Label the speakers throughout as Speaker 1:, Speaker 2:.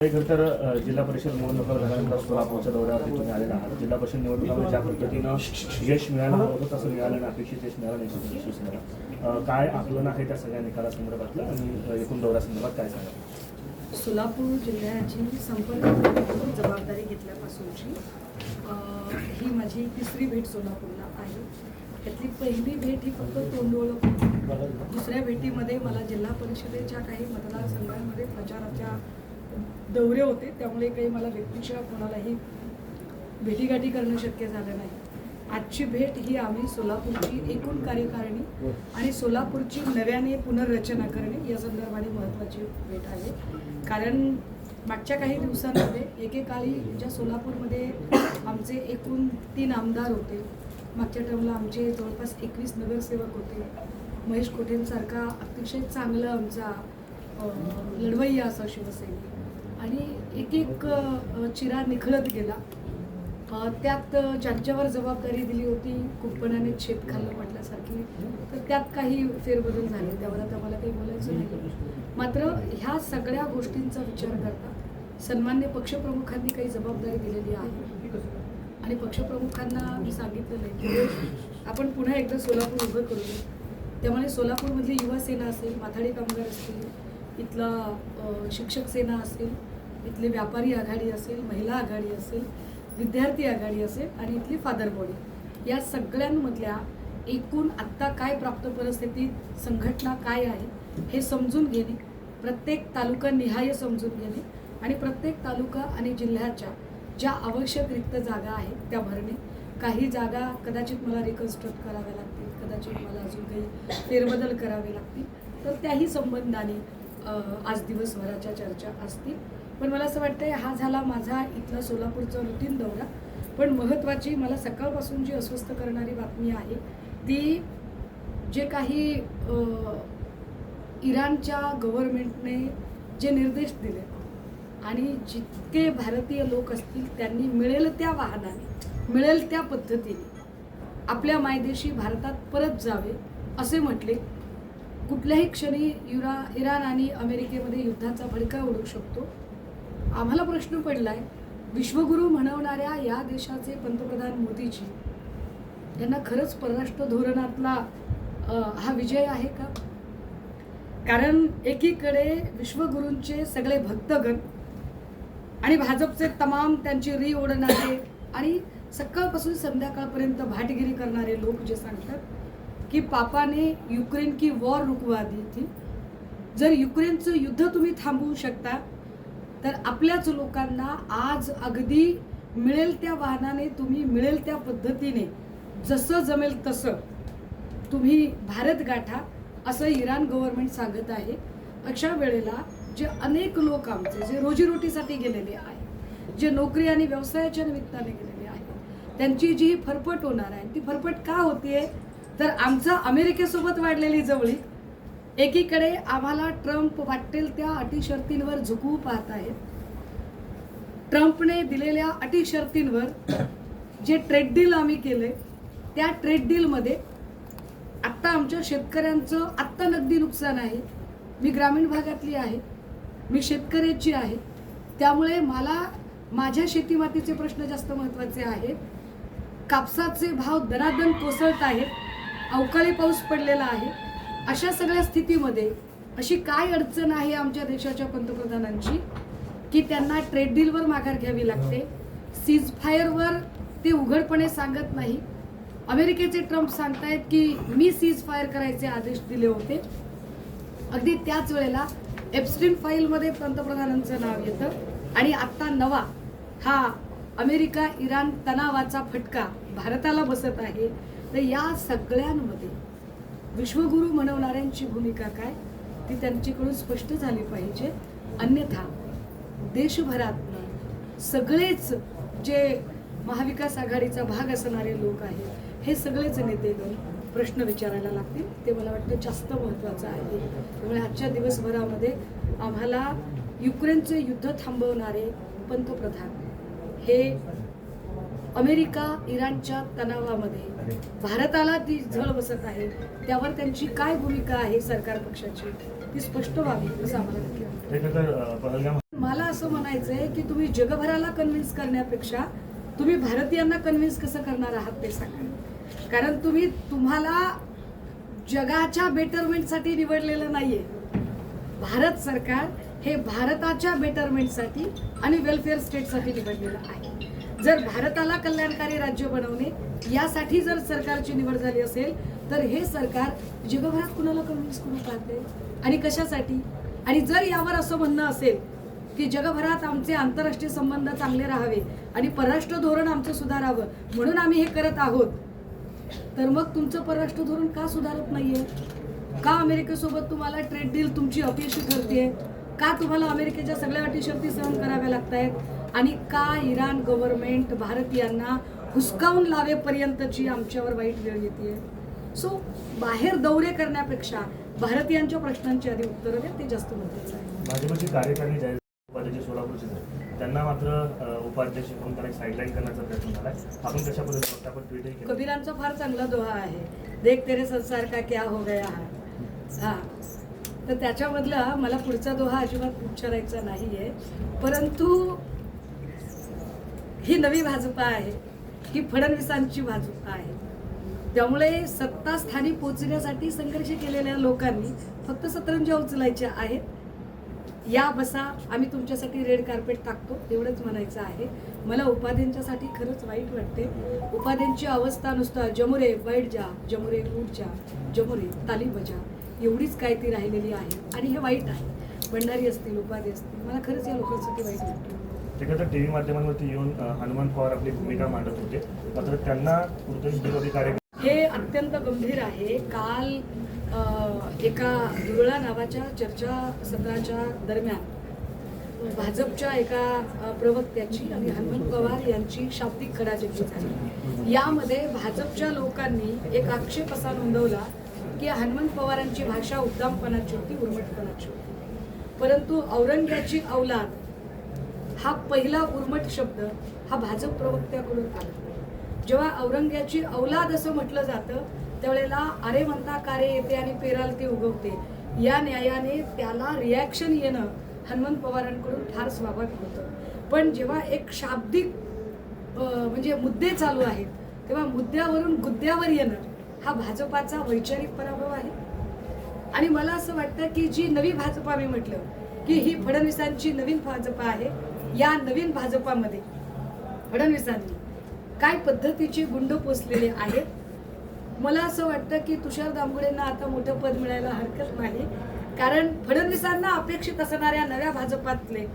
Speaker 1: खरं तर जिल्हा परिषद निवडणुका झाल्यानंतर सोलापूरच्या दौऱ्यावरती तुम्ही आलेला आहात. जिल्हा परिषद निवडणुकीमध्ये ज्या पद्धतीनं यश मिळालं होतं तसं मिळालं नाही, अपेक्षित यश मिळालं नाही शिवसेनेला. काय आकलन आहे त्या सगळ्या निकालासंदर्भातलं आणि एकूण दौऱ्यासंदर्भात काय सांगा?
Speaker 2: सोलापूर जिल्ह्याची संपर्क जबाबदारी घेतल्यापासूनची ही माझी तिसरी भेट सोलापूरला आहे. त्यातली पहिली भेट ही फक्त तोंडओळख होती. दुसऱ्या भेटीमध्ये मला जिल्हा परिषदेच्या काही मतदारसंघांमध्ये प्रचाराच्या दौरे होते, त्यामुळे काही मला व्यक्तिशः कोणालाही भेटीगाठी करणं शक्य झालं नाही. आजची भेट ही आम्ही सोलापूरची एकूण कार्यकारिणी आणि सोलापूरची नव्याने पुनर्रचना करणे या संदर्भाने महत्त्वाची भेट आहे. कारण मागच्या काही दिवसांमध्ये एकेकाळी ज्या सोलापूरमध्ये आमचे एकूण 3 आमदार होते, मागच्या टर्मला आमचे जवळपास 21 नगरसेवक होते, महेश कोठेंसारखा अतिशय चांगलं आमचा लढवय्या असा शिवसैनिक, आणि एक एक चिरा निखळत गेला. त्यात ज्यांच्यावर जबाबदारी दिली होती कुंपणाने छेद खाल्लं म्हटल्यासारखी, तर त्यात काही फेरबदल झाले, त्यावर आता मला काही बोलायचं नाही. मात्र ह्या सगळ्या गोष्टींचा विचार करता सन्मान्य पक्षप्रमुखांनी काही जबाबदारी दिलेली आहे आणि पक्षप्रमुखांना मी सांगितलं नाही की आपण पुन्हा एकदा सोलापूर उभं करूया. त्यामुळे सोलापूरमधली युवा सेना असेल, माथाडी कामगार असतील, इथला शिक्षक सेना असेल, इथली व्यापारी आघाडी असेल, महिला आघाडी असेल, विद्यार्थी आघाडी असेल आणि इथली फादर बॉडी, या सगळ्यांमधल्या एकूण आत्ता काय प्राप्त परिस्थितीत संघटना काय आहे हे समजून घेणे, प्रत्येक तालुका निहाय समजून घेणे आणि प्रत्येक तालुका आणि जिल्ह्याच्या ज्या आवश्यक रिक्त जागा आहेत त्या भरणे. काही जागा कदाचित मला रिकन्स्ट्रक्ट कराव्या लागतील, कदाचित मला अजून काही फेरबदल करावे लागतील, तर त्याही संबंधाने आज दिवसभराच्या चर्चा असतील. पण मला असं वाटतं हा झाला माझा इथला सोलापूरचा रुटीन दौरा. पण महत्त्वाची मला सकाळपासून जी अस्वस्थ करणारी बातमी आहे ती जे काही इराणच्या गव्हर्नमेंटने जे निर्देश दिले आणि जितके भारतीय लोक असतील त्यांनी मिळेल त्या वाहनाने, मिळेल त्या पद्धतीने आपल्या मायदेशी भारतात परत जावे असे म्हटले. कुठल्याही क्षणी इराण आणि अमेरिकेमध्ये युद्धाचा भडका उडू शकतो. आम्हाला प्रश्न पडलाय, विश्वगुरू म्हणवणाऱ्या या देशाचे पंतप्रधान मोदीजी यांना खरंच परराष्ट्र धोरणातला हा विजय आहे का? कारण एकीकडे विश्वगुरूंचे सगळे भक्तगण आणि भाजपचे तमाम त्यांची री ओढणारे आणि सकाळपासून संध्याकाळपर्यंत भाटगिरी करणारे लोक जे सांगतात की पापाने युक्रेन की वॉर रुकवा दी थी, जर युक्रेनचं युद्ध तुम्ही थांबवू शकता तर आपल्याच लोकांना आज अगदी मिळेल त्या वाहनाने तुम्ही मिळेल त्या पद्धतीने जसं जमेल तसं तुम्ही भारत गाठा असं इराण गव्हर्नमेंट सांगत आहे. अशा वेळेला जे अनेक लोक आमचे जे रोजीरोटीसाठी गेलेले आहेत, जे नोकरी आणि व्यवसायाच्या निमित्ताने गेलेले आहेत, त्यांची जी फरफट होणार आहे ती फरफट का होतीये तर आमचा अमेरिकेसोबत वाढलेली जवळीक, एकीकडे आम्हाला ट्रम्प वाटेल त्या अटी शर्तींवर झुकवू पाहत आहेत. ट्रम्पने दिलेल्या अटी शर्तींवर जे ट्रेड डील आम्ही केले त्या ट्रेड डीलमध्ये आत्ता आमच्या शेतकऱ्यांचं आत्ता नगदी नुकसान आहे. मी ग्रामीण भागातली आहे, मी शेतकऱ्याची आहे, त्यामुळे मला माझ्या शेतीमातीचे प्रश्न जास्त महत्त्वाचे आहेत. कापसाचे भाव दनादन कोसळत आहेत, अवकाळी पाऊस पडलेला आहे. अशा सगळ्या स्थितीमध्ये अशी काय अडचण आहे आमच्या देशाच्या पंतप्रधानांची की त्यांना ट्रेड डीलवर माघार घ्यावी लागते, सीज फायरवर ते उघडपणे सांगत नाही. अमेरिकेचे ट्रम्प सांगतायत की मी सीज फायर करायचे आदेश दिले होते. अगदी त्याच वेळेला एप्स्टीन फाईलमध्ये पंतप्रधानांचं नाव येतं आणि आत्ता नवा हा अमेरिका इराण तणावाचा फटका भारताला बसत आहे. तर या सगळ्यांमध्ये विश्वगुरू म्हणवणाऱ्यांची भूमिका काय ती त्यांच्याकडून स्पष्ट झाली पाहिजे. अन्यथा देशभरात सगळेच जे महाविकास आघाडीचा भाग असणारे लोक आहेत हे सगळेच नेतेगण प्रश्न विचारायला लागतील. ते मला वाटतं जास्त महत्त्वाचं आहे. त्यामुळे आजच्या दिवसभरामध्ये आम्हाला युक्रेनचे युद्ध थांबवणारे पंतप्रधान हे अमेरिका इराणच्या तणावामध्ये भारताला ती झळ बसत आहे त्यावर त्यांची काय भूमिका आहे सरकार पक्षाची ती स्पष्ट व्हावी असं आम्हाला नक्की वाटतं. मला असं म्हणायचं आहे की तुम्ही जगभराला कन्व्हिन्स करण्यापेक्षा तुम्ही भारतीयांना कन्व्हिन्स कसं करणार आहात ते सांगा. कारण तुम्हाला जगाच्या बेटरमेंटसाठी निवडलेलं नाहीये. भारत सरकार हे भारताच्या बेटरमेंटसाठी आणि वेलफेअर स्टेटसाठी निवडलेलं आहे. जर भारताला कल्याणकारी राज्य बनवणे यासाठी जर सरकारची निवड झाली असेल तर हे सरकार जगभरात कुणाला कन्व्हिन्स करू पाहते आणि कशासाठी? आणि जर यावर असं म्हणणं असेल की जगभरात आमचे आंतरराष्ट्रीय संबंध चांगले राहावे आणि परराष्ट्र धोरण आमचं सुधारावं म्हणून आम्ही हे करत आहोत, तर मग तुमचं परराष्ट्र धोरण का सुधारत नाहीये? का अमेरिकेसोबत तुम्हाला ट्रेड डील तुमची अपयशी ठरतेय? का तुम्हाला अमेरिकेच्या सगळ्या अटी शर्ती सहन कराव्या लागतायत? आणि का इराण गव्हर्नमेंट भारतीयांना हुसकावून लावेपर्यंतची आमच्यावर वाईट वेळ येते? सो बाहेर दौरे करण्यापेक्षा भारतीयांच्या प्रश्नांची आधी उत्तरं द्या, ते जास्त महत्त्वाचं आहे.
Speaker 1: भाजपची कार्यकारिणी जाहीर उपाध्यक्ष सोलापूरचे त्यांना मात्र उपाध्यक्ष म्हणून त्यांना साईडलाईन करण्याचा प्रयत्न झालाय. आपण कशा पद्धतीने आपण ट्विटही केलं.
Speaker 2: कबीरांचा फार चांगला दोहा आहे, देख तेरे संसार का क्या हो गया है. हा, तर त्याच्यामधला मला पुढचा दोहा अजिबात उच्चारायचा नाहीये. परंतु ही नवी भाजपा आहे, ही फडणवीसांची भाजपा आहे. त्यामुळे सत्तास्थानी पोहोचण्यासाठी संघर्ष केलेल्या लोकांनी फक्त सतरंजा उचलायच्या आहेत. या बसा, आम्ही तुमच्यासाठी रेड कार्पेट टाकतो, एवढंच म्हणायचं आहे. मला उपाध्यांच्यासाठी खरंच वाईट वाटते. उपाध्यांची अवस्था नुसता जमुरे बैठ जा, जमुरे उठ जा, जमुरे ताली बजा एवढीच काय ती राहिलेली आहे. आणि हे वाईट आहे. भंडारी असतील, उपाध्ये असतील, मला खरंच या लोकांसाठी वाईट वाटतं.
Speaker 1: एखाद्या टीव्ही माध्यमांवरती येऊन हनुमंत पवार आपली भूमिका मांडत होते, मात्र त्यांना कुठेतरी विरोधी कार्य
Speaker 2: हे अत्यंत गंभीर आहे. काल एका दुर्ळा नावाच्या चर्चासत्राच्या दरम्यान भाजपच्या एका प्रवक्त्याची आणि हनुमंत पवार यांची शाब्दिक खडाजंगी झाली. यामध्ये भाजपच्या लोकांनी एक आक्षेप असा नोंदवला की हनुमंत पवारांची भाषा उद्दामपणाची होती, उर्मटपणाची होती. परंतु औरंग्याची औलाद हा पहिला उर्मट शब्द हा भाजप प्रवक्त्याकडून आला. जेव्हा औरंग्याची औलाद असं म्हटलं जातं त्यावेळेला अरे म्हणता कारे येते आणि पेराल ते उगवते या न्यायाने त्याला रिॲक्शन येणं हनुमंत पवारांकडून फार स्वाभाविक होतं. पण जेव्हा एक शाब्दिक म्हणजे मुद्दे चालू आहेत तेव्हा मुद्द्यावरून गुद्द्यावर येणं हा भाजपाचा वैचारिक पराभव आहे. आणि मला असं वाटतं की जी नवी भाजपा मी म्हटलं की ही फडणवीसांची नवीन भाजपा आहे. या नवीन भाजपामध्ये फडणवीसांनी काय पद्धतीचे गुंड पोचलेले आहेत. मला असं वाटतं की तुषार दामगुडेंना आता मोठं पद मिळायला हरकत नाही, कारण फडणवीसांना अपेक्षित असणाऱ्या नव्या भाजपातले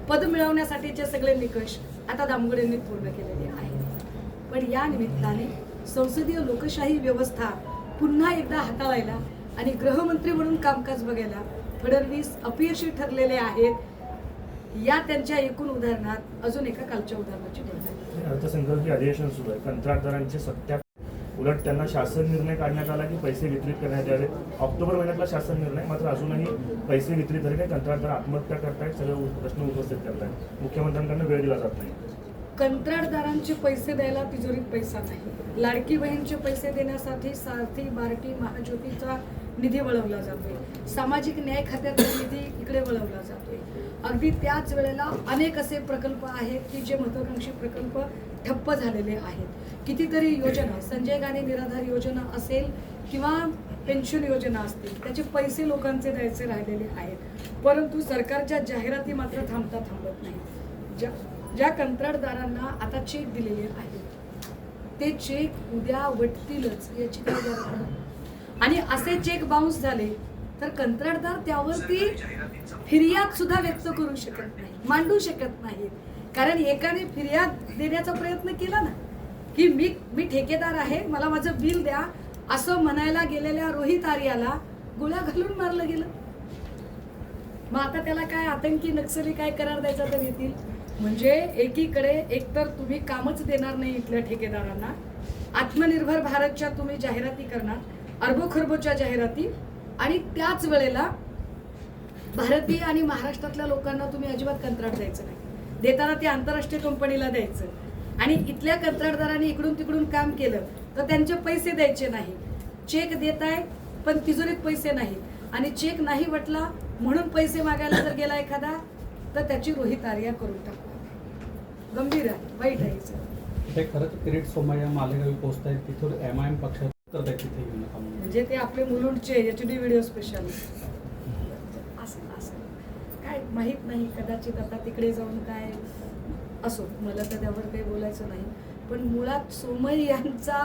Speaker 2: पद मिळवण्यासाठीचे सगळे निकष आता दामगुडेंनी पूर्ण केलेले आहेत. पण या निमित्ताने संसदीय लोकशाही व्यवस्था पुन्हा एकदा हाताळायला आणि गृहमंत्री म्हणून कामकाज बघायला फडणवीस अपयशी ठरलेले आहेत. या त्यांच्या एकूण उदाहरणात अजून एका कालच्या उदाहरणाची गरज आहे.
Speaker 1: अर्थसंकल्पीय अधिवेशन सुरू आहे. कंत्राटदारांचे सत्या उलट त्यांना शासन निर्णय काढण्यात आला की पैसे वितरित करण्यात यावे. ऑक्टोबर महिन्यातला शासन निर्णय, मात्र अजूनही पैसे वितरित झाले नाही. कंत्राटदार आत्महत्या करतायत, सगळे प्रश्न उपस्थित करतायत. मुख्यमंत्र्यांकडून वेळ दिला जात नाही.
Speaker 2: कंत्राटदारांचे पैसे द्यायला तिजोरीत पैसा नाही. लाडकी बहीणचे पैसे देण्यासाठी सारथी, बार्टी, महाज्योतीचा निधी वळवला जातोय. सामाजिक न्याय खात्याचा निधी इकडे वळवला जातोय. अगदी त्याच वेळेला अनेक असे प्रकल्प आहेत की जे महत्वाकांक्षी प्रकल्प ठप्प झालेले आहेत. कितीतरी योजना, संजय गांधी निराधार योजना असेल किंवा पेन्शन योजना असतील, त्याचे पैसे लोकांचे द्यायचे राहिलेले आहेत. परंतु सरकारच्या जाहिराती मात्र थांबत नाही. ज्या कंत्राटदारांना आता चेक दिलेले आहेत ते चेक उद्या वटतीलच याची काय गॅरंटी? आणि असे चेक बाउन्स झाले तर कंत्राटदार त्यावरती फिर्याद सुद्धा व्यक्त करू शकत नाही, मांडू शकत नाही. कारण एकाने फिर्याद देण्याचा प्रयत्न केला ना की मी ठेकेदार आहे, मला माझं बिल द्या असं म्हणायला गेलेल्या रोहित आर्याला गोळ्या घालून मारलं गेलं. मग आता त्याला काय आतंकी नक्सली काय करार द्यायचा तर येतील. म्हणजे एकीकडे एकतर तुम्ही कामच देणार नाही इथल्या ठेकेदारांना, आत्मनिर्भर भारतच्या तुम्ही जाहिराती करणार, अरबोखरबोच्या जाहिराती, आणि त्याच वेळेला भारतीय आणि महाराष्ट्रातल्या लोकांना तुम्ही अजिबात कंत्राट द्यायचं नाही. देताना ते आंतरराष्ट्रीय कंपनीला द्यायचं. आणि इथल्या कंत्राटदारांनी इकडून तिकडून काम केलं तर त्यांचे पैसे द्यायचे नाही. चेक देताय पण तिजोरीत पैसे नाहीत. आणि चेक नाही वटला म्हणून पैसे मागायला जर गेला एखादा तर त्याची रोहित आर्या करून टाकू. गंभीर आहे, वाईट आहे सर.
Speaker 3: ते खरंच किरीट सोमय्या मालेगावी पोहोचत आहेत, तिथून MIM पक्षात करत आहेत तिथे घेऊन नका म्हणून.
Speaker 2: म्हणजे ते आपले मुलुंडचे HD व्हिडिओ स्पेशल असं असं काय माहीत नाही, कदाचित आता तिकडे जाऊन काय असो, मला तर त्यावर काही बोलायचं नाही. पण मुळात सोमय्यांचा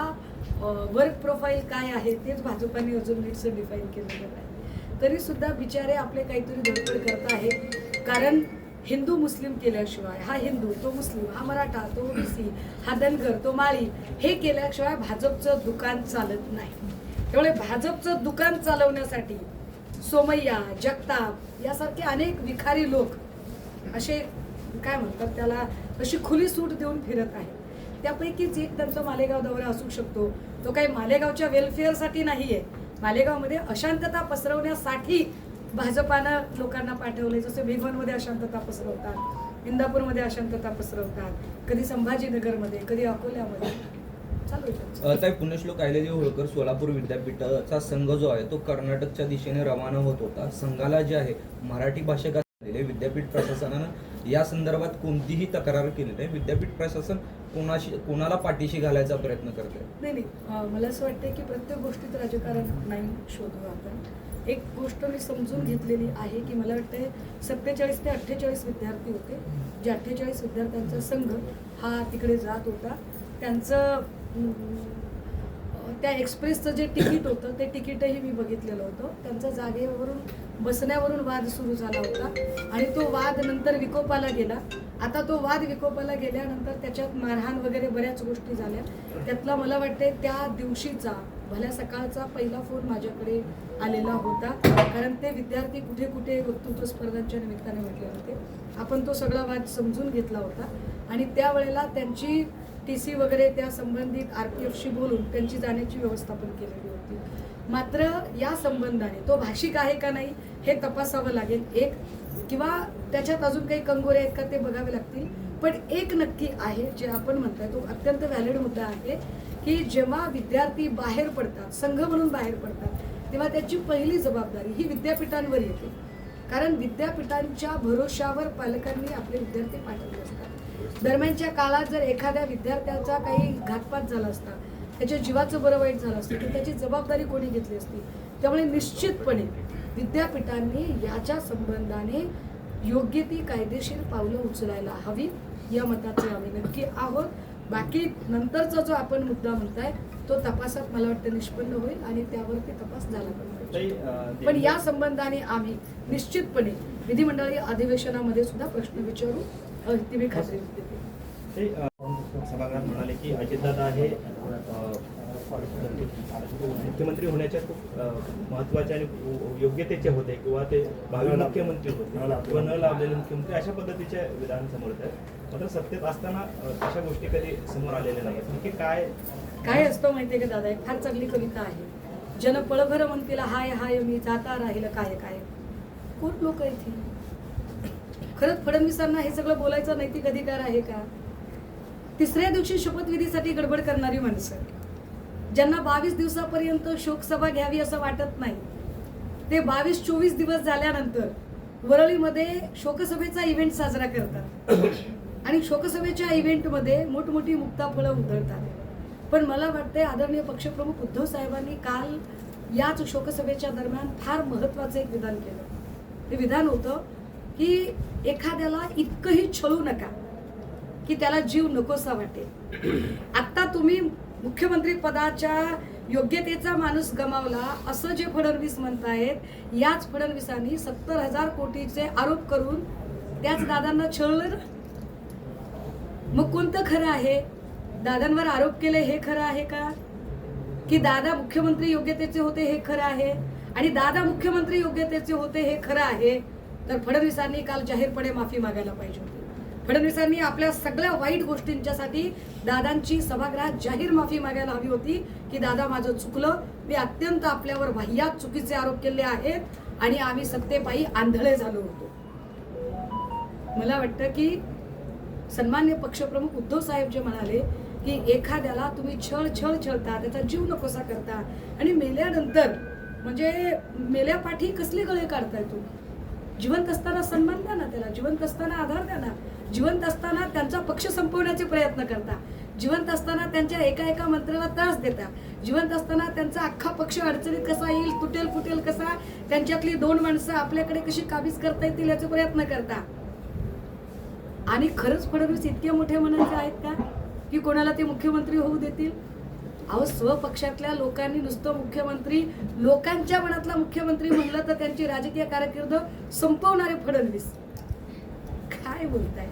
Speaker 2: वर्क प्रोफाईल काय आहे तेच भाजपाने अजून नीटसं डिफाईन केलेलं नाही. तरी सुद्धा बिचारे आपले काहीतरी धडपड करत आहेत. कारण हिंदू मुस्लिम केल्याशिवाय, हा हिंदू तो मुस्लिम, हा मराठा तो OBC, हा धनगर तो माळी, हे केल्याशिवाय भाजपचं दुकान चालत नाही. त्यामुळे भाजपचं दुकान चालवण्यासाठी सोमय्या, जगताप यासारखे अनेक विखारी लोक असे काय म्हणतात त्याला, अशी खुली सूट देऊन फिरत आहेत. त्यापैकीच एक त्यांचा मालेगाव दौरा असू शकतो. तो काही मालेगावच्या वेलफेअरसाठी नाही आहे, मालेगावमध्ये अशांतता पसरवण्यासाठी भाजपानं लोकांना पाठवले. जसे भिगवणमध्ये अशांतता पसरवतात, इंदापूरमध्ये अशांतता पसरवतात, कधी संभाजीनगरमध्ये, कधी अकोल्यामध्ये चालू आहे.
Speaker 4: ताई, पुण्यश्लोक अहिल्यादेवी होळकर सोलापूर विद्यापीठाचा संघ जो आहे तो कर्नाटकच्या दिशेने रवाना होत होता. संघाला जे आहे मराठी भाषिक असलेले विद्यापीठ प्रशासनानं या संदर्भात कोणतीही तक्रार केली नाही. विद्यापीठ प्रशासन कोणाला पाठीशी घालायचा प्रयत्न करते?
Speaker 2: नाही, मला असं वाटतं की प्रत्येक गोष्टीत राजकारण नाही शोधू आपण. एक गोष्ट मी समजून घेतलेली आहे की मला वाटतं 47 ते 48 विद्यार्थी होते, जे 48 विद्यार्थ्यांचा संघ हा तिकडे जात होता. त्यांचं त्या एक्सप्रेसचं जे तिकीट होतं ते तिकीटही मी बघितलेलं होतं. त्यांचा जागेवरून बसण्यावरून वाद सुरू झाला होता आणि तो वाद नंतर विकोपाला गेला. आता तो वाद विकोपाला गेल्यानंतर त्याच्यात मारहाण वगैरे बऱ्याच गोष्टी झाल्या. त्यातला मला वाटते त्या दिवशीचा भल्या सकाळचा पहिला फोन माझ्याकडे आलेला होता, कारण ते विद्यार्थी कुठे कुठे वक्तृत्व स्पर्धांच्या निमित्ताने म्हटले होते. आपण तो सगळा वाद समजून घेतला होता आणि त्यावेळेला त्यांची TC वगैरे त्या संबंधित RPFशी बोलून त्यांची जाण्याची व्यवस्था पण केलेली होती. मात्र या संबंधाने तो भाषिक आहे का नाही हे तपासावं लागेल, एक किंवा त्याच्यात अजून काही कंगोरे आहेत का ते बघावे लागतील. पण एक नक्की आहे, जे आपण म्हणताय तो अत्यंत व्हॅलिड मुद्दा आहे की जेव्हा विद्यार्थी बाहेर पडतात, संघ म्हणून बाहेर पडतात, तेव्हा त्याची पहिली जबाबदारी ही विद्यापीठांवर येते. कारण विद्यापीठांच्या भरोशावर पालकांनी आपले विद्यार्थी पाठवले असतात. दरम्यानच्या काळात जर एखाद्या विद्यार्थ्याचा काही घातपात झाला असता, त्याच्या जीवाचं बरं वाईट झालं असतं, तर त्याची जबाबदारी कोणी घेतली असती. त्यामुळे निश्चितपणे विद्यापीठांनी याच्या संबंधाने योग्य ती कायदेशीर पावलं उचलायला हवी, या मताचे आम्ही नक्की आहोत. बाकी नंतरचा जो आपण मुद्दा म्हणताय तो तपासात मला वाटतं निष्पन्न होईल आणि त्यावरती तपास झाला पाहिजे. पण या संबंधाने आम्ही निश्चितपणे विधिमंडळीय अधिवेशनामध्ये सुद्धा प्रश्न विचारू, ती मी खात्री देते.
Speaker 1: सभागृहात म्हणाले की अजितदादा हे मुख्यमंत्री होण्याच्या खूप महत्वाचे आणि योग्यतेचे होते किंवा ते भावी मुख्यमंत्री होते किंवा न लाभलेले मुख्यमंत्री, अशा पद्धतीचे विधान समोर आहेत. मात्र सत्तेत असताना अशा गोष्टी कधी समोर आलेल्या नाहीत. नक्की काय
Speaker 2: असतं माहितीये का दादा, एक फार चांगली कविता आहे, जन पळभर म्हणतीला हाय हाय मी जाता राहिलं काय काय. कोण लोक आहेत ही? खरंच फडणवीसांना हे सगळं बोलायचं नैतिक अधिकार आहे का? तिसऱ्या दिवशी शपथविधीसाठी गडबड करणारी माणसं, ज्यांना 22 दिवसापर्यंत शोकसभा घ्यावी असं वाटत नाही, ते 22-24 दिवस झाल्यानंतर वरळीमध्ये शोकसभेचा इव्हेंट साजरा करतात आणि शोकसभेच्या इव्हेंटमध्ये मोठमोठी मुक्ताफळं उधळतात. पण मला वाटतंय आदरणीय पक्षप्रमुख उद्धव साहेबांनी काल याच शोकसभेच्या दरम्यान फार महत्वाचं एक विधान केलं. ते विधान होतं की एखाद्याला इतकंही छळू नका की त्याला जीव नकोसा वाटेल. आता तुम्ही मुख्यमंत्री पदाच्या योग्यतेचा माणूस गमावला असं जे फडणवीस म्हणतायत, याच फडणवीसांनी 70,000 कोटीचे आरोप करून त्याच दादांना छळलं ना. मग कोणतं खरं आहे? दादांवर आरोप केले हे खरं आहे का? की दादा मुख्यमंत्री योग्यतेचे होते हे खरं आहे आणि दादा मुख्यमंत्री योग्यतेचे होते हे खरं आहे? तर फडणवीसांनी काल जाहीरपणे माफी मागायला पाहिजे होती. फडणवीसांनी आपल्या सगळ्या वाईट गोष्टींच्यासाठी दादांची सभागृहात जाहीर माफी मागायला हवी होती की दादा माझं चुकलं, मी अत्यंत आपल्यावर वाह्यात चुकीचे आरोप केले आहेत आणि आम्ही सत्तेपायी आंधळे झालो होतो. मला वाटतं की सन्मान्य पक्षप्रमुख उद्धव साहेब जे म्हणाले की एखाद्याला तुम्ही छळता, त्याचा जीव नकोसा करता आणि मेल्यानंतर म्हणजे मेल्यापाठी कसले गळे काढताय तुम्ही? जिवंत असताना सन्मान द्या ना त्याला, जिवंत असताना आधार द्या ना, जिवंत असताना त्यांचा पक्ष संपवण्याचे प्रयत्न करता, जिवंत असताना त्यांच्या एका एका मंत्र्याला त्रास देता, जिवंत असताना त्यांचा अख्खा पक्ष अडचणीत कसा येईल, तुटेल फुटेल कसा, त्यांच्यातली 2 माणसं आपल्याकडे कशी काबीज करता येतील याचे प्रयत्न करता. आणि खरंच फडणवीस इतके मोठे मनाचे आहेत का की कोणाला ते मुख्यमंत्री होऊ देतील? अहो, स्वपक्षातल्या लोकांनी नुसतं मुख्यमंत्री, लोकांच्या मनातला मुख्यमंत्री म्हणलं तर त्यांची राजकीय कारकीर्द संपवणारे फडणवीस काय बोलताय?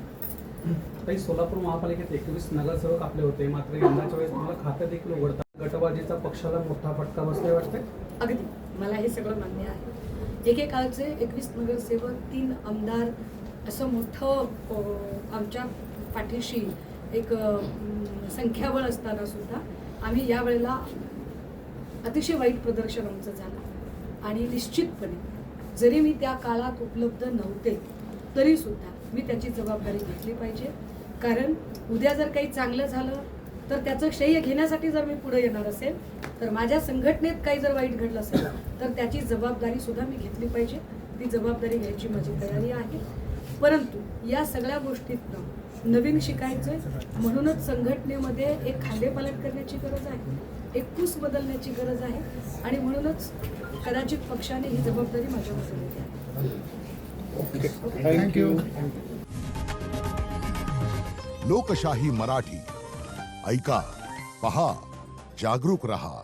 Speaker 3: काही सोलापूर महापालिकेत 21 नगरसेवक आपले होते, मात्र यंदाच्या वेळेस तुम्हाला खातं देखील उघडतात. गटबाजीचा पक्षाला मोठा फटका बसलाय वाटतंय.
Speaker 2: अगदी मला हे सगळं मान्य आहे. एकेकाळचे 21 नगरसेवक, 3 आमदार, असं मोठं आमच्या पाठीशी एक संख्याबळ असताना सुद्धा आम्ही यावेळेला अतिशय वाईट प्रदर्शन आमचं झालं. आणि निश्चितपणे जरी मी त्या काळात उपलब्ध नव्हते तरी सुद्धा मी त्याची जबाबदारी घेतली पाहिजे. कारण उद्या जर काही चांगलं झालं तर त्याचं श्रेय घेण्यासाठी जर मी पुढे येणार असेल, तर माझ्या संघटनेत काही जर वाईट घडलं असेल तर त्याची जबाबदारी सुद्धा मी घेतली पाहिजे. ती जबाबदारी घ्यायची माझी तयारी आहे. परंतु या सगळ्या गोष्टीतनं नवीन शिकायचं, म्हणूनच संघटनेमध्ये एक खांदेपालट करण्याची गरज आहे, एक कूस बदलण्याची गरज आहे. आणि म्हणूनच कदाचित पक्षाने ही जबाबदारी माझ्यावर दिली आहे.
Speaker 5: थँक्यू.
Speaker 6: लोकशाही मराठी ऐका, पहा, जागरूक रहा.